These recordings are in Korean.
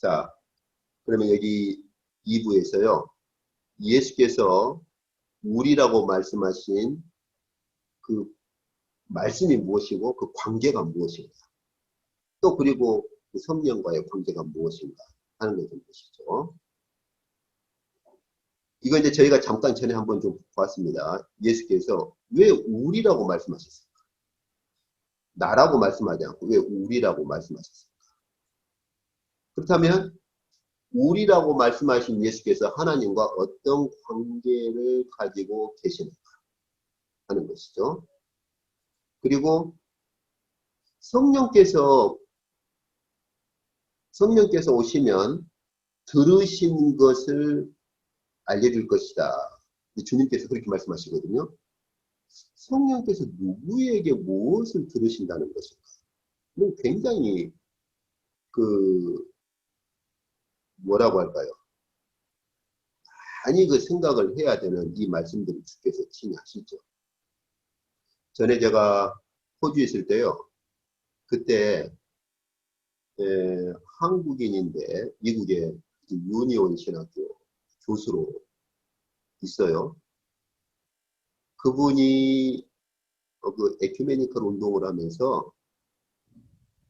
자, 그러면 여기 2부에서요. 예수께서 우리라고 말씀하신 그 말씀이 무엇이고 그 관계가 무엇인가. 또 그리고 그 성령과의 관계가 무엇인가 하는 걸 좀 보시죠. 이거 이제 저희가 잠깐 전에 한번 좀 봤습니다. 예수께서 왜 우리라고 말씀하셨을까? 나라고 말씀하지 않고 왜 우리라고 말씀하셨을까? 그렇다면 우리라고 말씀하신 예수께서 하나님과 어떤 관계를 가지고 계시는가 하는 것이죠. 그리고 성령께서 오시면 들으신 것을 알려줄 것이다. 주님께서 그렇게 말씀하시거든요. 성령께서 누구에게 무엇을 들으신다는 것일까? 굉장히 뭐라고 할까요? 많이 그 생각을 해야 되는 이 말씀들을 주께서 친히 하시죠. 전에 제가 호주에 있을 때요. 그때 한국인인데 미국의 유니온 신학교 교수로 있어요. 그분이 그 에큐메니컬 운동을 하면서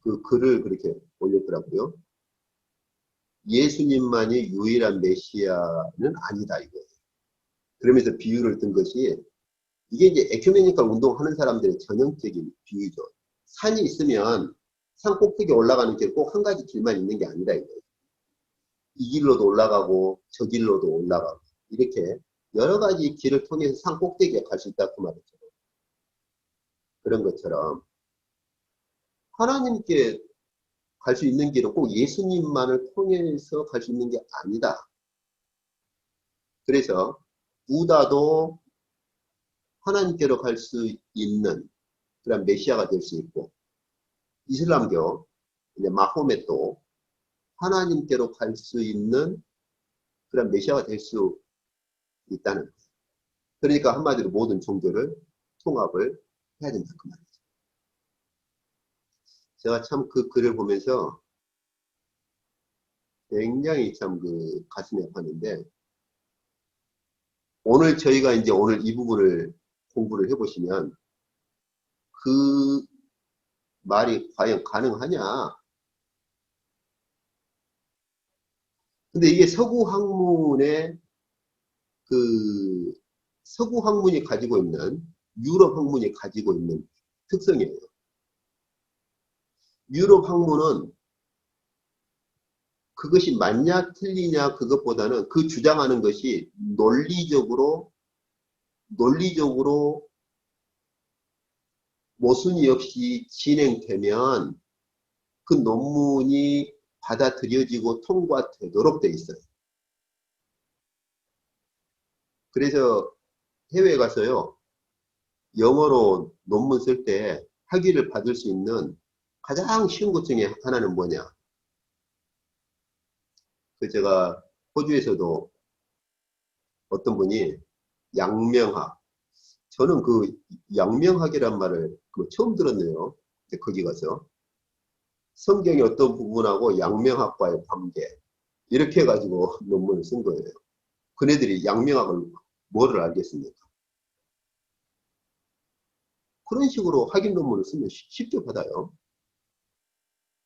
그 글을 그렇게 올렸더라고요. 예수님만이 유일한 메시아는 아니다 이거예요. 그러면서 비유를 든 것이 이게 이제 에큐메니컬 운동하는 사람들의 전형적인 비유죠. 산이 있으면 산 꼭대기 올라가는 길 꼭 한 가지 길만 있는 게 아니라 이거예요. 이 길로도 올라가고 저 길로도 올라가고 이렇게 여러 가지 길을 통해서 산 꼭대기에 갈 수 있다 그 말이죠. 그런 것처럼 하나님께 갈 수 있는 길은 꼭 예수님만을 통해서 갈 수 있는 게 아니다. 그래서 부다도 하나님께로 갈 수 있는 그런 메시아가 될 수 있고 이슬람교 이제 마호멧도 하나님께로 갈 수 있는 그런 메시아가 될 수 있다는 거예요. 그러니까 한마디로 모든 종교를 통합을 해야 된다 그 말이죠. 제가 참 그 글을 보면서 굉장히 참 그 가슴이 아팠는데 오늘 저희가 이제 오늘 이 부분을 공부를 해보시면 그 말이 과연 가능하냐. 근데 이게 서구 학문이 가지고 있는 유럽 학문이 가지고 있는 특성이에요. 유럽 학문은 그것이 맞냐 틀리냐 그것보다는 그 주장하는 것이 논리적으로 모순이 없이 진행되면 그 논문이 받아들여지고 통과되도록 돼 있어요. 그래서 해외에 가서요, 영어로 논문 쓸 때 학위를 받을 수 있는 가장 쉬운 것 중에 하나는 뭐냐? 제가 호주에서도 어떤 분이 양명학, 저는 그 양명학이란 말을 처음 들었네요. 거기 가서 성경의 어떤 부분하고 양명학과의 관계 이렇게 해가지고 논문을 쓴 거예요. 그네들이 양명학을 뭐를 알겠습니까? 그런 식으로 학위 논문을 쓰면 쉽게 받아요.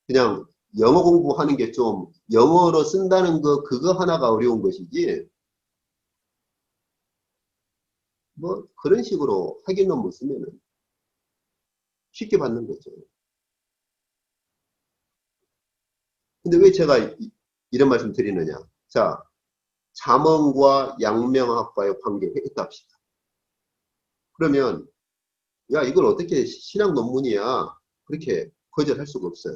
그냥 영어 공부하는 게 좀 영어로 쓴다는 거 그거 하나가 어려운 것이지 뭐 그런 식으로 학위 논문 쓰면은 쉽게 받는 거죠. 근데 왜 제가 이런 말씀 드리느냐? 자, 잠언과 양명학과의 관계가 있다 합시다. 그러면 야 이걸 어떻게 신학 논문이야 그렇게 거절할 수가 없어요.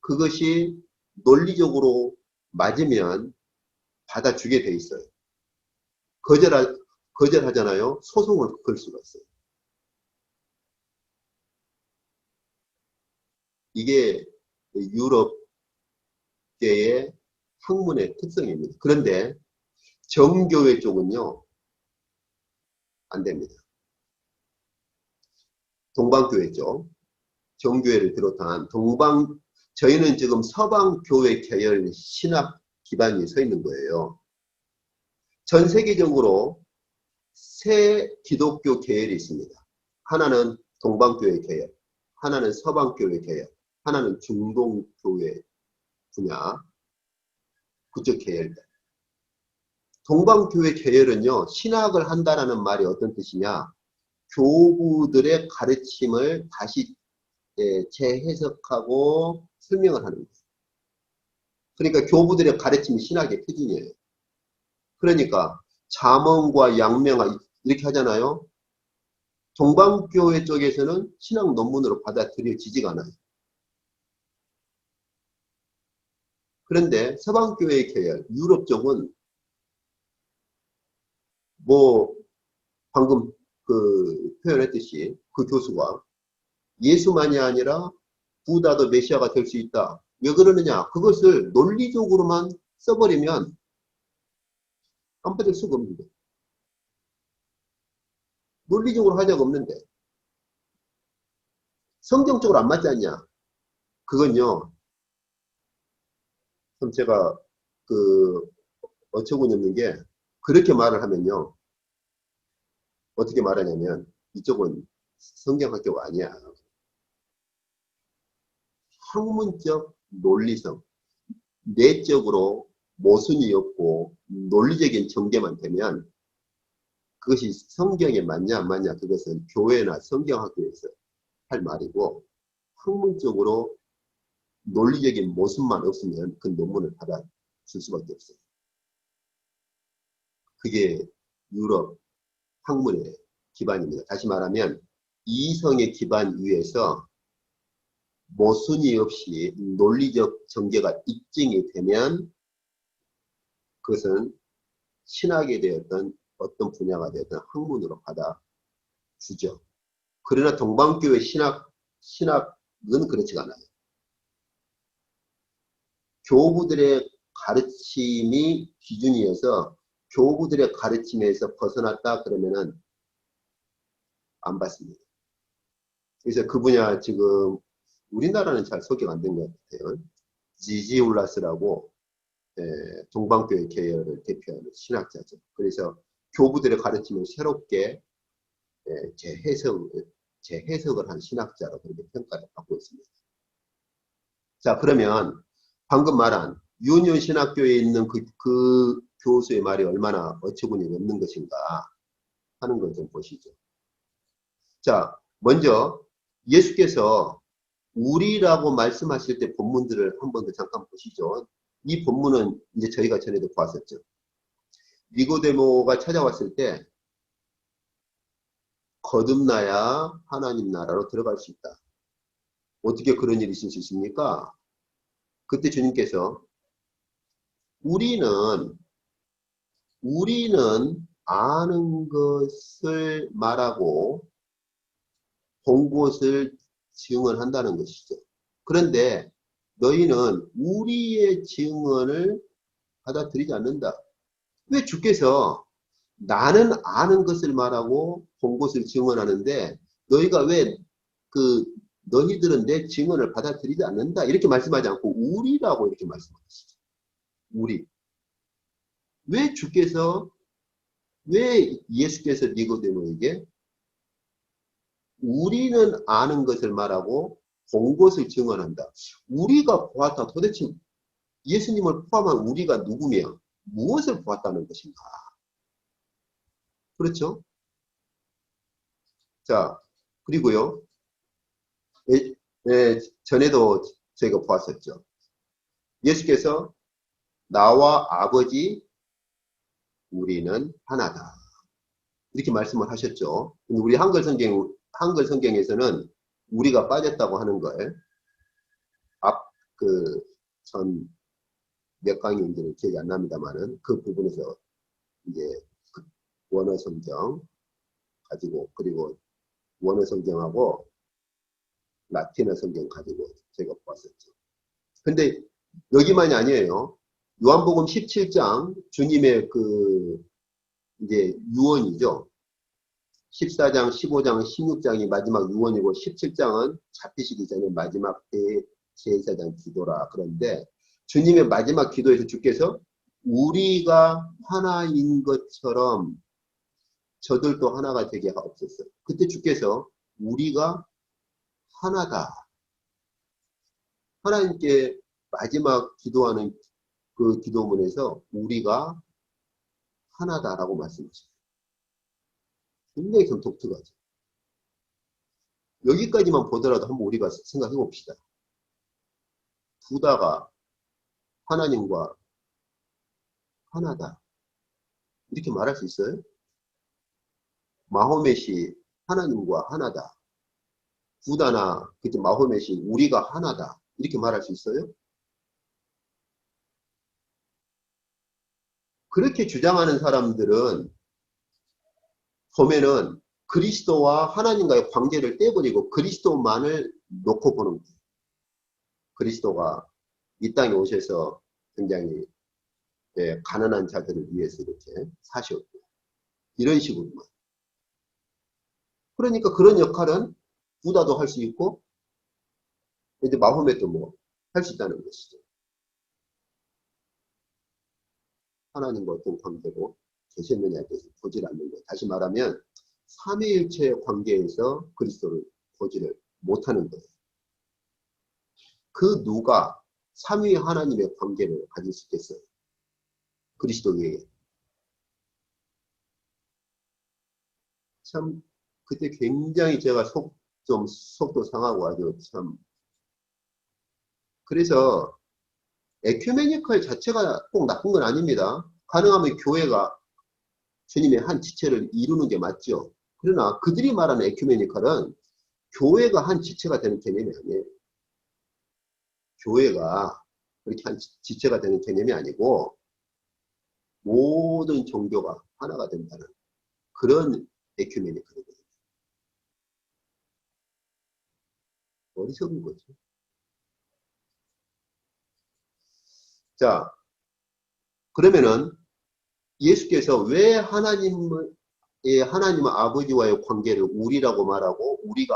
그것이 논리적으로 맞으면 받아주게 돼 있어요. 거절하잖아요. 소송을 걸 수가 있어요. 이게 유럽계의 학문의 특성입니다. 그런데 정교회 쪽은요 안 됩니다. 동방교회 쪽 정교회를 비롯한 저희는 지금 서방교회 계열 신학 기반이 서 있는 거예요. 전 세계적으로 세 기독교 계열이 있습니다. 하나는 동방교회 계열, 하나는 서방교회 계열, 하나는 중동교회 분야, 그쪽 계열들. 동방교회 계열은요, 신학을 한다라는 말이 어떤 뜻이냐, 교부들의 가르침을 다시 재해석하고 설명을 하는 거예요. 그러니까 교부들의 가르침이 신학의 표준이에요. 그러니까 잠언과 양명화 이렇게 하잖아요. 동방교회 쪽에서는 신학 논문으로 받아들여지지가 않아요. 그런데 서방교회 계열, 유럽 쪽은 뭐 방금 그 표현했듯이 그 교수가 예수만이 아니라 부다도 메시아가 될 수 있다. 왜 그러느냐? 그것을 논리적으로만 써버리면 안 받을 수가 없는데. 논리적으로 하자가 없는데. 성경적으로 안 맞지 않냐? 그건요. 그럼 제가 그 어처구니 없는 게 그렇게 말을 하면요. 어떻게 말하냐면 이쪽은 성경학교가 아니야. 학문적 논리성, 내적으로 모순이 없고 논리적인 전개만 되면 그것이 성경에 맞냐 안 맞냐 그것은 교회나 성경학교에서 할 말이고 학문적으로 논리적인 모순만 없으면 그 논문을 받아줄 수밖에 없어요. 그게 유럽 학문의 기반입니다. 다시 말하면 이성의 기반 위에서 모순이 없이 논리적 전개가 입증이 되면 그것은 신학에 대했던 어떤 분야가 되었던 학문으로 받아주죠. 그러나 동방교회 신학은 그렇지가 않아요. 교부들의 가르침이 기준이어서 교부들의 가르침에서 벗어났다 그러면은 안 받습니다. 그래서 그 분야 지금 우리나라는 잘 소개가 안 된 것 같아요. 지지울라스라고 동방교회 계열을 대표하는 신학자죠. 그래서 교부들의 가르침을 새롭게 재해석을 한 신학자로 그렇게 평가를 받고 있습니다. 자, 그러면 방금 말한 유니온 신학교에 있는 그 교수의 말이 얼마나 어처구니 없는 것인가 하는 걸 좀 보시죠. 자, 먼저 예수께서 우리라고 말씀하실 때 본문들을 한 번 더 잠깐 보시죠. 이 본문은 이제 저희가 전에도 보았었죠. 니고데모가 찾아왔을 때 거듭나야 하나님 나라로 들어갈 수 있다. 어떻게 그런 일이 있을 수 있습니까? 그때 주님께서 우리는 아는 것을 말하고 본 것을 증언한다는 것이죠. 그런데 너희는 우리의 증언을 받아들이지 않는다. 왜 주께서 나는 아는 것을 말하고 본 것을 증언하는데 너희가 왜 너희들은 내 증언을 받아들이지 않는다 이렇게 말씀하지 않고 우리라고 이렇게 말씀하시죠. 우리. 왜 예수께서 니고데모에게 우리는 아는 것을 말하고 본 것을 증언한다. 우리가 보았다. 도대체 예수님을 포함한 우리가 누구며 무엇을 보았다는 것인가? 그렇죠? 자, 그리고요. 전에도 저희가 보았었죠. 예수께서 나와 아버지 우리는 하나다. 이렇게 말씀을 하셨죠. 우리 한글 성경에서는 우리가 빠졌다고 하는 걸 전 몇 강의인지는 기억이 안 납니다만은 그 부분에서 이제 원어 성경 가지고 그리고 원어 성경하고 라틴어 성경 가지고 제가 보았었죠. 근데 여기만이 아니에요. 요한복음 17장 주님의 이제 유언이죠. 14장, 15장, 16장이 마지막 유언이고 17장은 잡히시기 전에 마지막 때의 제사장 기도라. 그런데 주님의 마지막 기도에서 주께서 우리가 하나인 것처럼 저들도 하나가 되게 하옵소서. 그때 주께서 우리가 하나다. 하나님께 마지막 기도하는 그 기도문에서 우리가 하나다라고 말씀하셨어요. 굉장히 좀 독특하죠. 여기까지만 보더라도 한번 우리가 생각해 봅시다. 부다가 하나님과 하나다. 이렇게 말할 수 있어요? 마호멧이 하나님과 하나다. 부다나 그때 마호멧이 우리가 하나다. 이렇게 말할 수 있어요? 그렇게 주장하는 사람들은 보면은 그리스도와 하나님과의 관계를 떼버리고 그리스도만을 놓고 보는 거예요. 그리스도가 이 땅에 오셔서 굉장히 가난한 자들을 위해서 이렇게 사셨고 이런 식으로만. 그러니까 그런 역할은 부다도 할 수 있고 이제 마호멧도 뭐 할 수 있다는 것이죠. 하나님과 어떤 관계로 계셨느냐에 대해서 보질 않는 거예요. 다시 말하면 삼위일체의 관계에서 그리스도를 보지를 못하는 거예요. 그 누가 삼위 하나님의 관계를 가질 수 있겠어요? 그리스도 외에. 참 그때 굉장히 제가 좀 속도 상하고 아주 참. 그래서 에큐메니컬 자체가 꼭 나쁜 건 아닙니다. 가능하면 교회가 주님의 한 지체를 이루는 게 맞죠. 그러나 그들이 말하는 에큐메니컬은 교회가 한 지체가 되는 개념이 아니에요. 교회가 그렇게 한 지체가 되는 개념이 아니고 모든 종교가 하나가 된다는 그런 에큐메니컬이거든요. 어리석은 거죠. 자, 그러면은 예수께서 왜 하나님 아버지와의 관계를 우리라고 말하고 우리가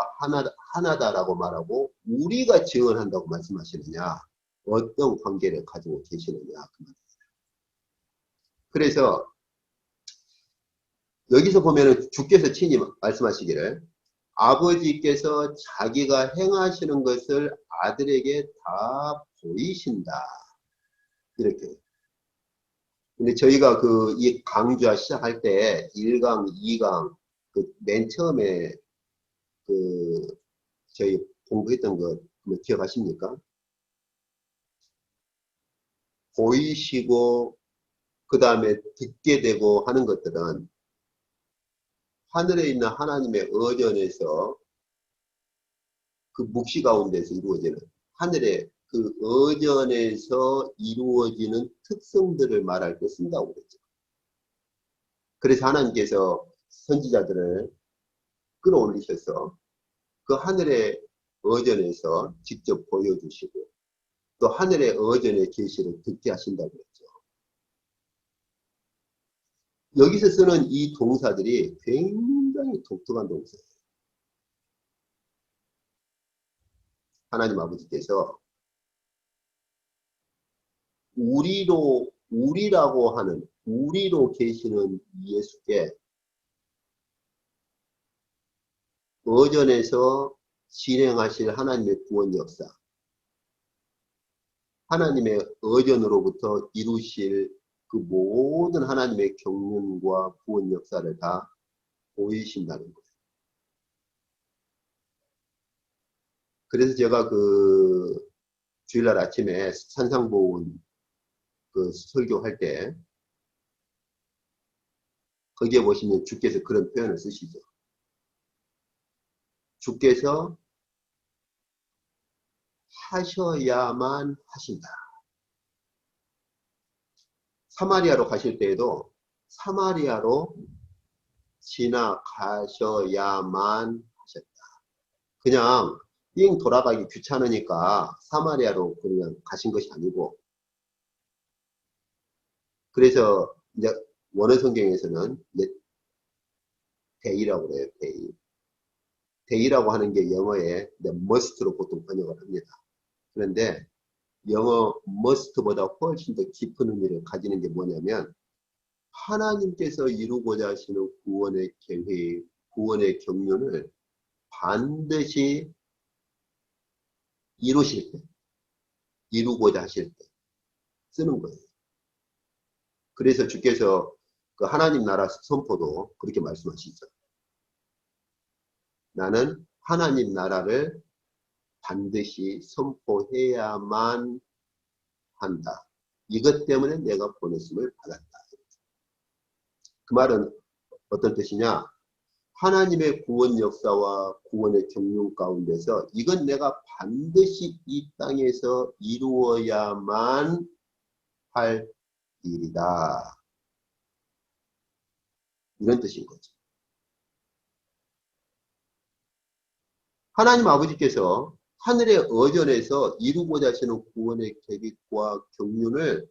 하나다라고 말하고 우리가 증언한다고 말씀하시느냐? 어떤 관계를 가지고 계시느냐? 그 말입니다. 그래서 여기서 보면은 주께서 친히 말씀하시기를 아버지께서 자기가 행하시는 것을 아들에게 다 보이신다. 이렇게. 근데 저희가 이 강좌 시작할 때 1강, 2강, 맨 처음에 저희 공부했던 거 기억하십니까? 보이시고, 그 다음에 듣게 되고 하는 것들은 하늘에 있는 하나님의 의전에서 그 묵시 가운데서 이루어지는 하늘의 그 의전에서 이루어지는 특성들을 말할 때 쓴다고 그랬죠. 그래서 하나님께서 선지자들을 끌어올리셔서 그 하늘의 의전에서 직접 보여주시고 또 하늘의 의전의 계시를 듣게 하신다고 그랬죠. 여기서 쓰는 이 동사들이 굉장히 독특한 동사예요. 하나님 아버지께서 우리로 계시는 예수께 의전에서 진행하실 하나님의 구원 역사, 하나님의 의전으로부터 이루실 그 모든 하나님의 경륜과 구원 역사를 다 보이신다는 거예요. 그래서 제가 주일날 아침에 산상보훈 설교할 때 거기에 보시면 주께서 그런 표현을 쓰시죠. 주께서 하셔야만 하신다. 사마리아로 가실 때에도 사마리아로 지나가셔야만 하셨다. 그냥 삥 돌아가기 귀찮으니까 사마리아로 그냥 가신 것이 아니고, 그래서 이제 원어 성경에서는 데이라고 그래요. 데이라고 하는 게 영어에 must로 보통 번역을 합니다. 그런데 영어 must보다 훨씬 더 깊은 의미를 가지는 게 뭐냐면 하나님께서 이루고자 하시는 구원의 계획, 구원의 경륜을 반드시 이루실 때, 이루고자 하실 때 쓰는 거예요. 그래서 주께서 그 하나님 나라 선포도 그렇게 말씀하시죠. 나는 하나님 나라를 반드시 선포해야만 한다. 이것 때문에 내가 보냈음을 받았다. 그 말은 어떤 뜻이냐? 하나님의 구원 역사와 구원의 경륜 가운데서 이건 내가 반드시 이 땅에서 이루어야만 할 일이다. 이런 뜻인 거죠. 하나님 아버지께서 하늘의 어전에서 이루고자 하시는 구원의 계획과 경륜을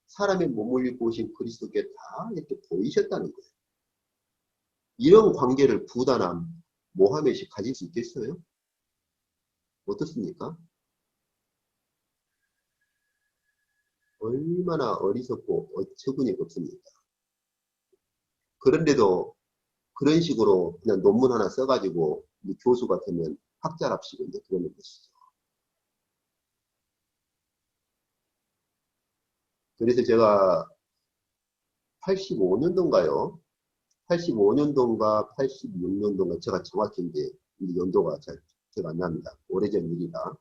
사람의 몸을 입고 오신 그리스도께 다 이렇게 보이셨다는 거예요. 이런 관계를 부단한 모하메시 가질 수 있겠어요? 어떻습니까? 얼마나 어리석고 어처구니 없습니까? 그런데도 그런 식으로 그냥 논문 하나 써가지고 교수 같으면 학자랍시고 이제 그러는 것이죠. 그래서 제가 85년도인가요? 85년도인가 86년도인가 제가 정확히 이제 연도가 잘 기억 안 납니다. 오래전 일이다.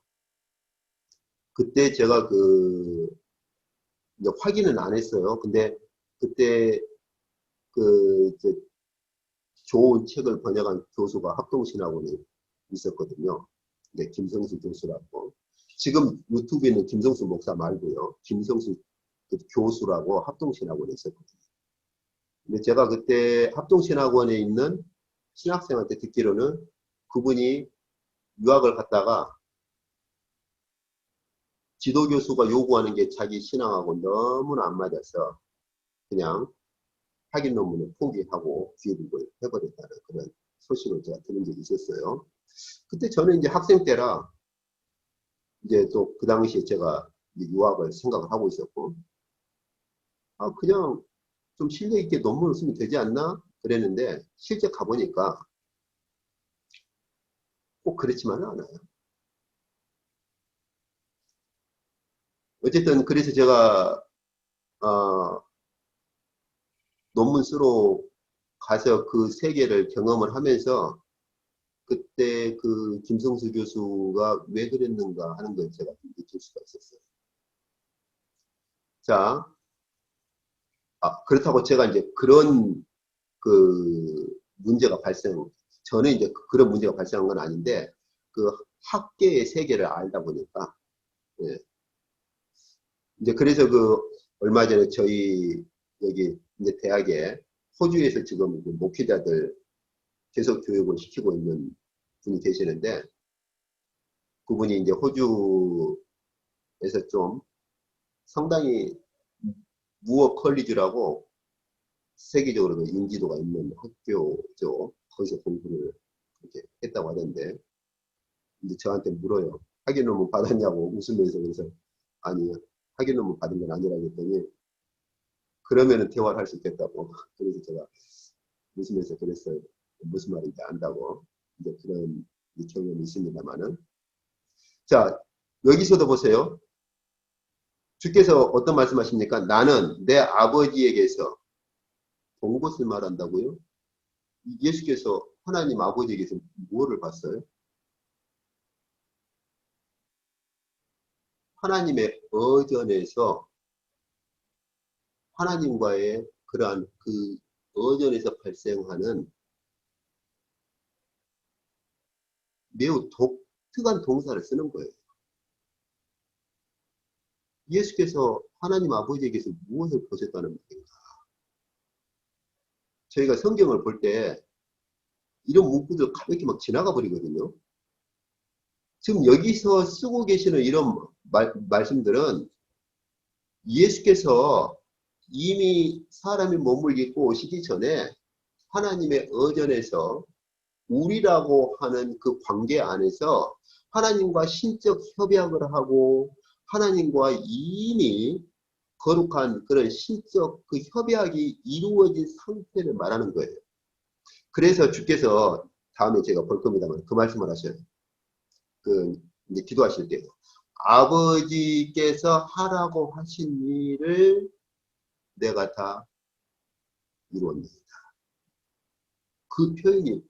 그때 제가 이제 확인은 안 했어요. 근데 그때 이제 좋은 책을 번역한 교수가 합동신학원에 있었거든요. 네, 김성수 교수라고. 지금 유튜브에는 김성수 목사 말고요. 김성수 교수라고 합동신학원에 있었거든요. 근데 제가 그때 합동신학원에 있는 신학생한테 듣기로는 그분이 유학을 갔다가 지도교수가 요구하는 게 자기 신앙하고 너무나 안 맞아서 그냥 학위 논문을 포기하고 귀국을 해버렸다는 그런 소식을 제가 들은 적이 있었어요. 그때 저는 이제 학생 때라 이제 또 그 당시에 제가 유학을 생각을 하고 있었고, 아, 그냥 좀 실력 있게 논문을 쓰면 되지 않나? 그랬는데 실제 가보니까 꼭 그렇지만은 않아요. 어쨌든 그래서 제가 논문 쓰러 가서 그 세계를 경험을 하면서 그때 그 김성수 교수가 왜 그랬는가 하는 걸 제가 느낄 수가 있었어요. 자, 그렇다고 제가 이제 그런 그 문제가 저는 이제 그런 문제가 발생한 건 아닌데, 그 학계의 세계를 알다 보니까, 예. 이제 그래서 얼마 전에 저희 여기 이제 대학에 호주에서 지금 그 목회자들 계속 교육을 시키고 있는 분이 계시는데, 그분이 이제 호주에서 좀 상당히 무어 컬리지라고 세계적으로 인지도가 있는 학교죠. 거기서 공부를 그렇게 했다고 하던데, 이제 저한테 물어요. 학위 논문 받았냐고 웃으면서. 그래서 아니, 학위 논문 받은 건 아니라고 했더니 그러면은 대화를 할 수 있겠다고. 그래서 제가 웃으면서 그랬어요. 무슨 말인지 안다고. 이제 그런 경험이 있습니다만은. 자, 여기서도 보세요. 주께서 어떤 말씀하십니까? 나는 내 아버지에게서 본 것을 말한다고요? 예수께서 하나님 아버지에게서 무엇을 봤어요? 하나님의 어전에서 하나님과의 그러한 그 어전에서 발생하는 매우 독특한 동사를 쓰는 거예요. 예수께서 하나님 아버지에게서 무엇을 보셨다는 말인가? 저희가 성경을 볼 때 이런 문구들 가볍게 막 지나가 버리거든요. 지금 여기서 쓰고 계시는 이런 말씀들은 예수께서 이미 사람의 몸을 입고 오시기 전에 하나님의 어전에서 우리라고 하는 그 관계 안에서 하나님과 신적 협약을 하고 하나님과 이미 거룩한 그런 신적 그 협약이 이루어진 상태를 말하는 거예요. 그래서 주께서 다음에 제가 볼 겁니다만 그 말씀을 하셔요. 이제 기도하실 때 아버지께서 하라고 하신 일을 내가 다 이루었네. 그 표현이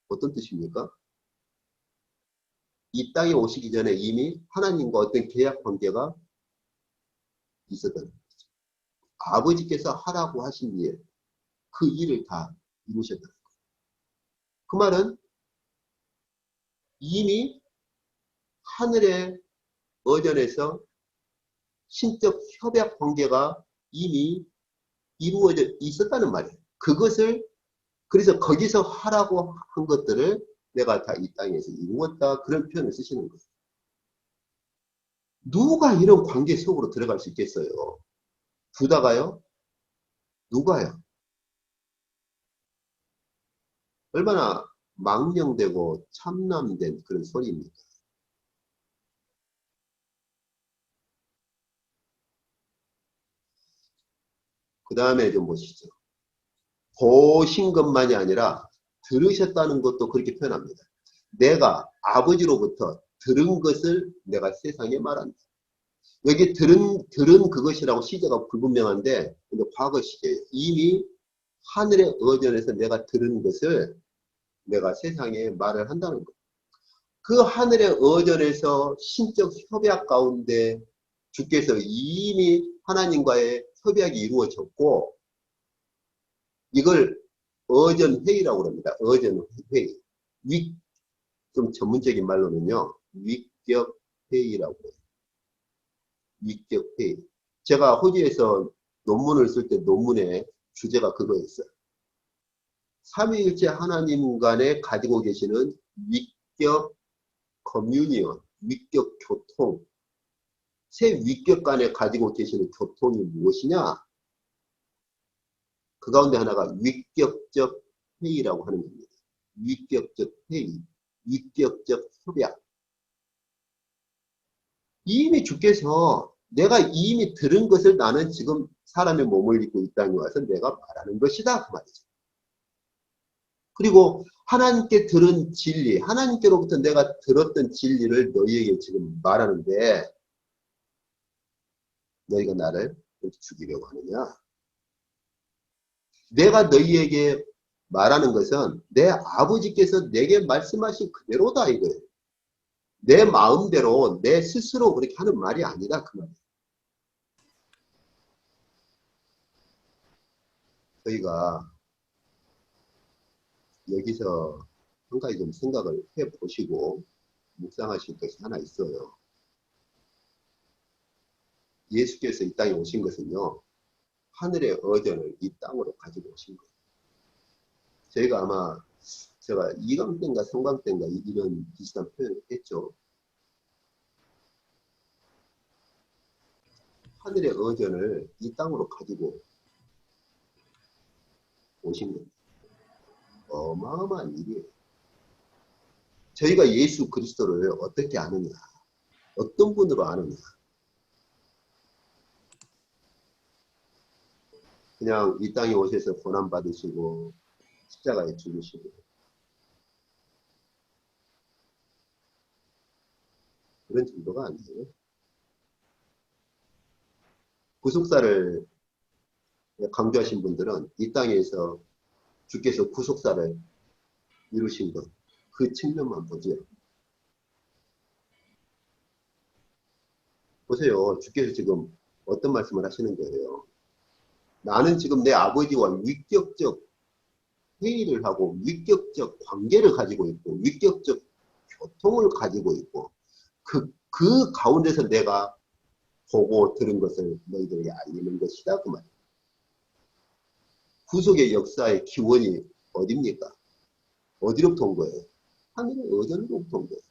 어떤 뜻입니까? 이 땅에 오시기 전에 이미 하나님과 어떤 계약 관계가 있었던 거죠. 아버지께서 하라고 하신 일, 그 일을 다 이루셨다는 거예요. 그 말은 이미 하늘의 어전에서 신적 협약 관계가 이미 이루어져 있었다는 말이에요. 그것을 그래서 거기서 하라고 한 것들을 내가 다 이 땅에서 이루었다. 그런 표현을 쓰시는 거예요. 누가 이런 관계 속으로 들어갈 수 있겠어요? 부다가요? 누가요? 얼마나 망령되고 참남된 그런 소리입니까? 그 다음에 좀 보시죠. 보신 것만이 아니라 들으셨다는 것도 그렇게 표현합니다. 내가 아버지로부터 들은 것을 내가 세상에 말한다. 여기 들은 그것이라고 시제가 불분명한데 과거 시제예요. 이미 하늘의 어전에서 내가 들은 것을 내가 세상에 말을 한다는 거예요. 그 하늘의 어전에서 신적 협약 가운데 주께서 이미 하나님과의 협약이 이루어졌고 이걸 어전회의라고 합니다. 어전회의. 좀 전문적인 말로는요. 위격회의라고 해요. 위격회의. 제가 호주에서 논문을 쓸 때 논문의 주제가 그거였어요. 삼위일체 하나님 간에 가지고 계시는 위격 커뮤니언, 위격 교통. 세 위격 간에 가지고 계시는 교통이 무엇이냐? 그 가운데 하나가 위격적 회의라고 하는 겁니다. 위격적 회의, 위격적 협약. 이미 주께서 내가 이미 들은 것을 나는 지금 사람의 몸을 입고 이 땅에 와서 내가 말하는 것이다. 그 말이죠. 그리고 하나님께 들은 진리, 하나님께로부터 내가 들었던 진리를 너희에게 지금 말하는데 너희가 나를 죽이려고 하느냐? 내가 너희에게 말하는 것은 내 아버지께서 내게 말씀하신 그대로다 이거예요. 내 마음대로 내 스스로 그렇게 하는 말이 아니다 그 말이에요. 저희가 여기서 한 가지 좀 생각을 해보시고 묵상하실 것이 하나 있어요. 예수께서 이 땅에 오신 것은요. 하늘의 어전을 이 땅으로 가지고 오신 거예요. 저희가 아마 제가 2강 때인가 3강 때인가 이런 비슷한 표현을 했죠. 하늘의 어전을 이 땅으로 가지고 오신 겁니다. 어마어마한 일이에요. 저희가 예수 그리스도를 어떻게 아느냐, 어떤 분으로 아느냐. 그냥 이 땅에 오셔서 고난 받으시고 십자가에 죽으시고 그런 정도가 아니에요. 구속사를 강조하신 분들은 이 땅에서 주께서 구속사를 이루신 것, 그 측면만 보죠. 보세요. 주께서 지금 어떤 말씀을 하시는 거예요. 나는 지금 내 아버지와 위격적 회의를 하고 위격적 관계를 가지고 있고 위격적 교통을 가지고 있고 그 가운데서 내가 보고 들은 것을 너희들에게 알리는 것이다 그 말이에요. 구속의 역사의 기원이 어디입니까? 어디로부터 온 거예요? 하늘의 어전으로부터 온 거예요.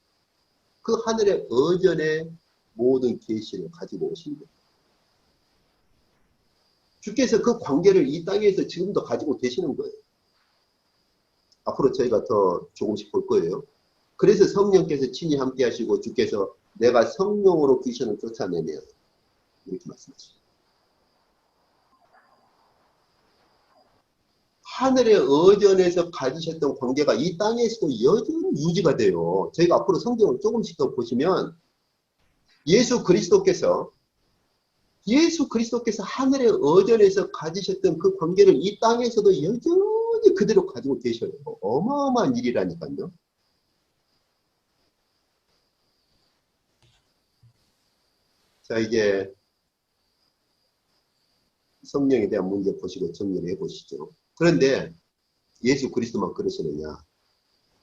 그 하늘의 어전의 모든 계시를 가지고 오신 거예요. 주께서 그 관계를 이 땅에서 지금도 가지고 계시는 거예요. 앞으로 저희가 더 조금씩 볼 거예요. 그래서 성령께서 친히 함께 하시고 주께서 내가 성령으로 귀신을 쫓아내며 이렇게 말씀하십니다. 하늘의 어전에서 가지셨던 관계가 이 땅에서도 여전히 유지가 돼요. 저희가 앞으로 성경을 조금씩 더 보시면 예수 그리스도께서 하늘의 어전에서 가지셨던 그 관계를 이 땅에서도 여전히 그대로 가지고 계셔요. 어마어마한 일이라니까요. 자, 이제 성령에 대한 문제 보시고 정리를 해보시죠. 그런데 예수 그리스도만 그러시느냐?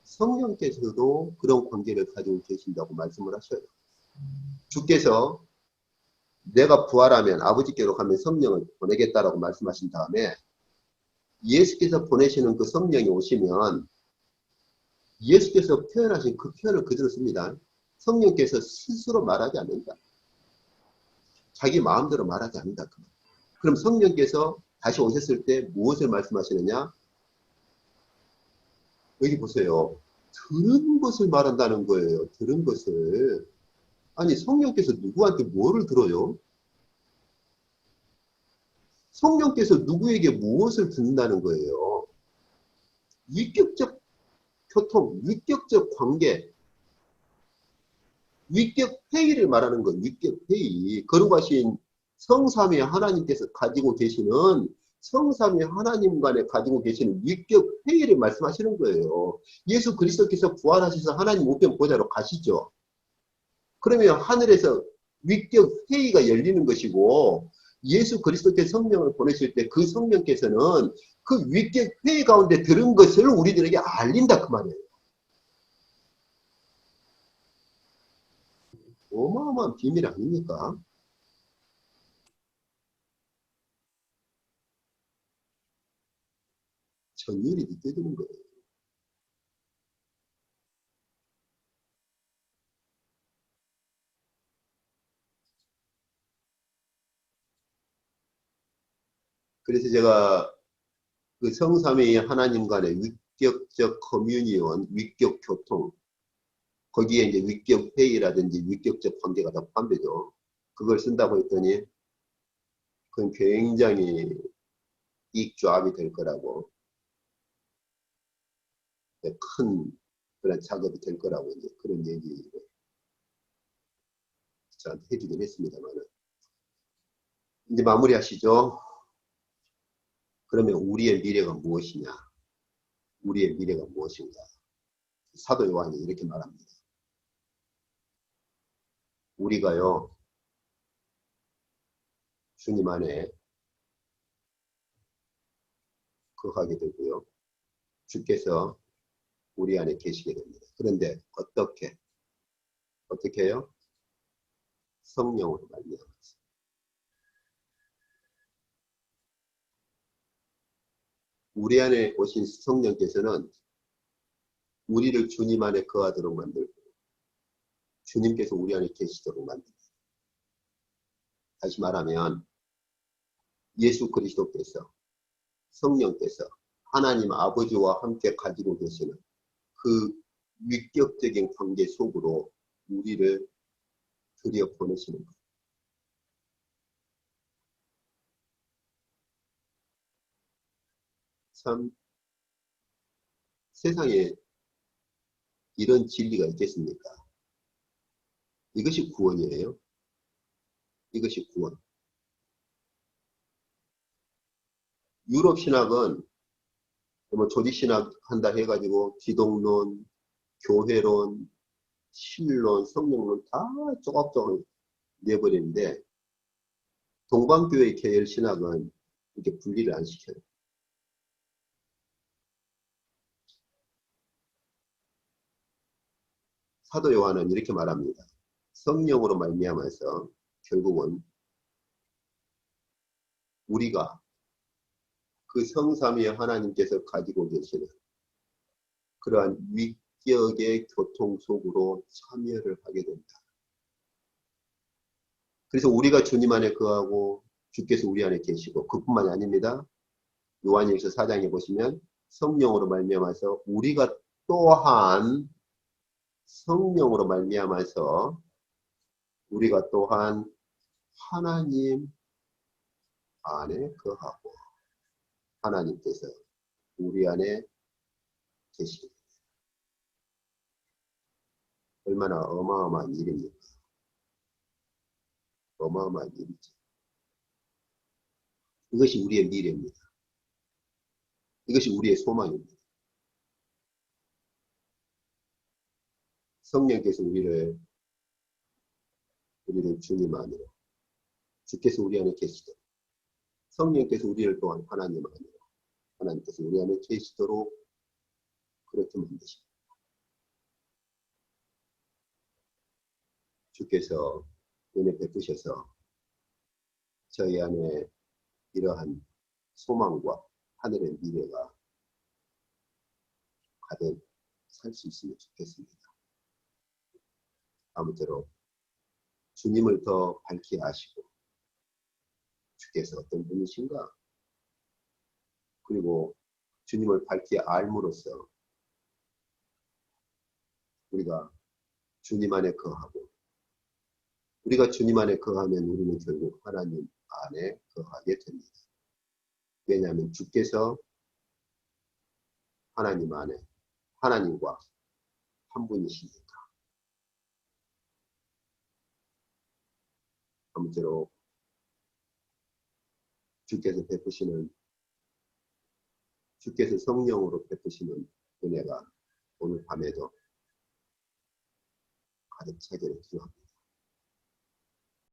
성령께서도 그런 관계를 가지고 계신다고 말씀을 하셔요. 주께서 내가 부활하면 아버지께로 가면 성령을 보내겠다라고 말씀하신 다음에 예수께서 보내시는 그 성령이 오시면 예수께서 표현하신 그 표현을 그대로 씁니다. 성령께서 스스로 말하지 않는다. 자기 마음대로 말하지 않는다. 그럼 성령께서 다시 오셨을 때 무엇을 말씀하시느냐? 여기 보세요. 들은 것을 말한다는 거예요. 들은 것을. 아니, 성령께서 누구한테 뭐를 들어요? 성령께서 누구에게 무엇을 듣는다는 거예요? 위격적 교통, 위격적 관계, 위격 회의를 말하는 거예요. 위격 회의. 거룩하신 성삼위 하나님께서 가지고 계시는 성삼위 하나님 간에 가지고 계시는 위격 회의를 말씀하시는 거예요. 예수 그리스도께서 부활하셔서 하나님 우편 보좌로 가시죠. 그러면 하늘에서 위격 회의가 열리는 것이고 예수 그리스도께서 성령을 보내실 때 그 성령께서는 그 위격 회의 가운데 들은 것을 우리들에게 알린다 그 말이에요. 어마어마한 비밀 아닙니까? 전율이 느껴지는 거예요. 그래서 제가 그 성삼위 하나님 간의 위격적 커뮤니온, 위격 교통, 거기에 이제 위격 회의라든지 위격적 관계가 다 포함되죠. 그걸 쓴다고 했더니 그건 굉장히 익조합이 될 거라고, 큰 그런 작업이 될 거라고 이제 그런 얘기를 저한테 해주긴 했습니다만은. 이제 마무리하시죠. 그러면 우리의 미래가 무엇이냐? 우리의 미래가 무엇인가? 사도 요한이 이렇게 말합니다. 우리가요, 주님 안에 거하게 되고요. 주께서 우리 안에 계시게 됩니다. 그런데 어떻게 해요? 성령으로 말미암아서. 우리 안에 오신 성령께서는 우리를 주님 안에 거하도록 만들고 주님께서 우리 안에 계시도록 만듭니다. 다시 말하면 예수 그리스도께서 성령께서 하나님 아버지와 함께 가지고 계시는 그 위격적인 관계 속으로 우리를 들여보내시는 것. 참 세상에 이런 진리가 있겠습니까? 이것이 구원이에요. 이것이 구원. 유럽 신학은 뭐 조직신학 한다 해가지고 기독론, 교회론, 신론, 성령론 다 조각조각 내버리는데 동방교회 계열 신학은 이렇게 분리를 안 시켜요. 사도 요한은 이렇게 말합니다. 성령으로 말미암아서 결국은 우리가 그 성삼위 하나님께서 가지고 계시는 그러한 위격의 교통 속으로 참여를 하게 된다. 그래서 우리가 주님 안에 거하고 주께서 우리 안에 계시고 그뿐만이 아닙니다. 요한일서 4장에 보시면 성령으로 말미암아서 우리가 또한 성령으로 말미암아서 우리가 또한 하나님 안에 거하고 하나님께서 우리 안에 계시고 얼마나 어마어마한 일입니까? 어마어마한 일이죠. 이것이 우리의 미래입니다. 이것이 우리의 소망입니다. 성령께서 우리를 주님 안으로, 주께서 우리 안에 계시도록, 성령께서 우리를 또한 하나님 안으로, 하나님께서 우리 안에 계시도록 그렇게 만드십니다. 주께서 은혜 베푸셔서 저희 안에 이러한 소망과 하늘의 미래가 가득 살 수 있으면 좋겠습니다. 아무쪼록 주님을 더 밝히 아시고 주께서 어떤 분이신가, 그리고 주님을 밝히 알므로써 우리가 주님 안에 거하고, 우리가 주님 안에 거하면 우리는 결국 하나님 안에 거하게 됩니다. 왜냐하면 주께서 하나님 안에 하나님과 한 분이시니까. 아무쪼록 주께서 성령으로 베푸시는 은혜가 오늘 밤에도 가득 차기를 기도합니다.